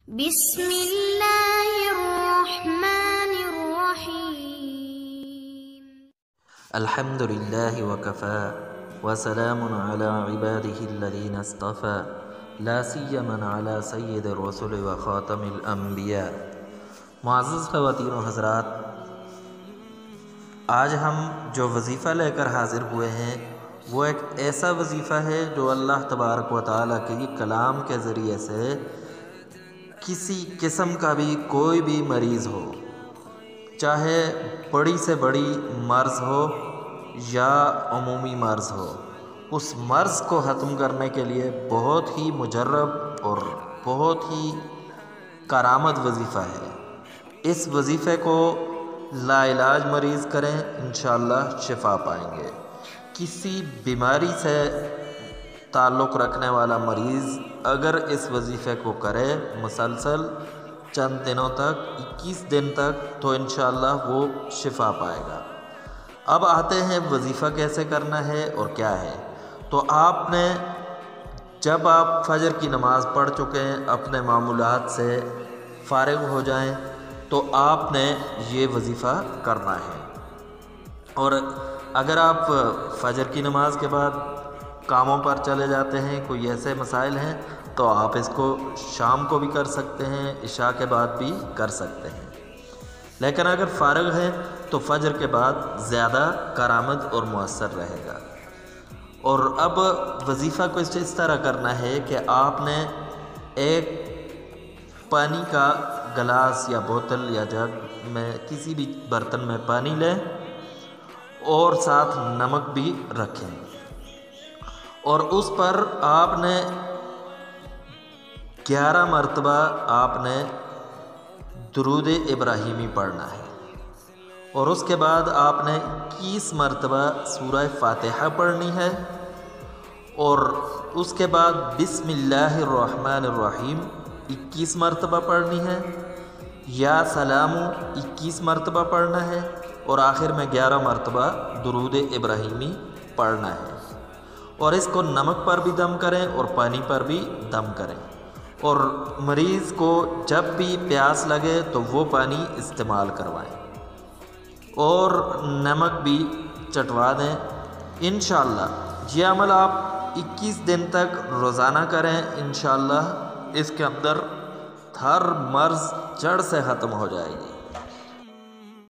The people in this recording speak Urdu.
بسم اللہ الرحمن الرحیم الحمد للہ وکفا وسلام علی عباده الذین اصطفى لا سیما علی سید الرسل وخاتم الانبیاء۔ معزز خواتین و حضرات، آج ہم جو وظیفہ لے کر حاضر ہوئے ہیں وہ ایک ایسا وظیفہ ہے جو اللہ تبارک و تعالیٰ کے کلام کے ذریعے سے کسی قسم کا بھی کوئی بھی مریض ہو، چاہے بڑی سے بڑی مرض ہو یا عمومی مرض ہو، اس مرض کو ختم کرنے کے لیے بہت ہی مجرب اور بہت ہی کارآمد وظیفہ ہے۔ اس وظیفے کو لا علاج مریض کریں، انشاءاللہ شفا پائیں گے۔ کسی بیماری سے تعلق رکھنے والا مریض اگر اس وظیفے کو کرے مسلسل چند دنوں تک، 21 دن تک، تو انشاءاللہ وہ شفا پائے گا۔ اب آتے ہیں وظیفہ کیسے کرنا ہے اور کیا ہے۔ تو آپ نے جب آپ فجر کی نماز پڑھ چکے ہیں، اپنے معمولات سے فارغ ہو جائیں، تو آپ نے یہ وظیفہ کرنا ہے۔ اور اگر آپ فجر کی نماز کے بعد کاموں پر چلے جاتے ہیں، کوئی ایسے مسائل ہیں، تو آپ اس کو شام کو بھی کر سکتے ہیں، عشاء کے بعد بھی کر سکتے ہیں، لیکن اگر فارغ ہیں تو فجر کے بعد زیادہ کارآمد اور مؤثر رہے گا۔ اور اب وظیفہ کو اس طرح کرنا ہے کہ آپ نے ایک پانی کا گلاس یا بوتل یا جگ میں کسی بھی برتن میں پانی لیں اور ساتھ نمک بھی رکھیں، اور اس پر آپ نے 11 مرتبہ آپ نے درود ابراہیمی پڑھنا ہے، اور اس کے بعد آپ نے 21 مرتبہ سورہ فاتحہ پڑھنی ہے، اور اس کے بعد بسم اللہ الرحمن الرحیم 21 مرتبہ پڑھنی ہے، یا سلام 21 مرتبہ پڑھنا ہے، اور آخر میں 11 مرتبہ درود ابراہیمی پڑھنا ہے۔ اور اس کو نمک پر بھی دم کریں اور پانی پر بھی دم کریں، اور مریض کو جب بھی پیاس لگے تو وہ پانی استعمال کروائیں اور نمک بھی چٹوا دیں۔ انشاءاللہ یہ عمل آپ 21 دن تک روزانہ کریں، انشاءاللہ اس کے اندر ہر مرض جڑ سے ختم ہو جائے گی۔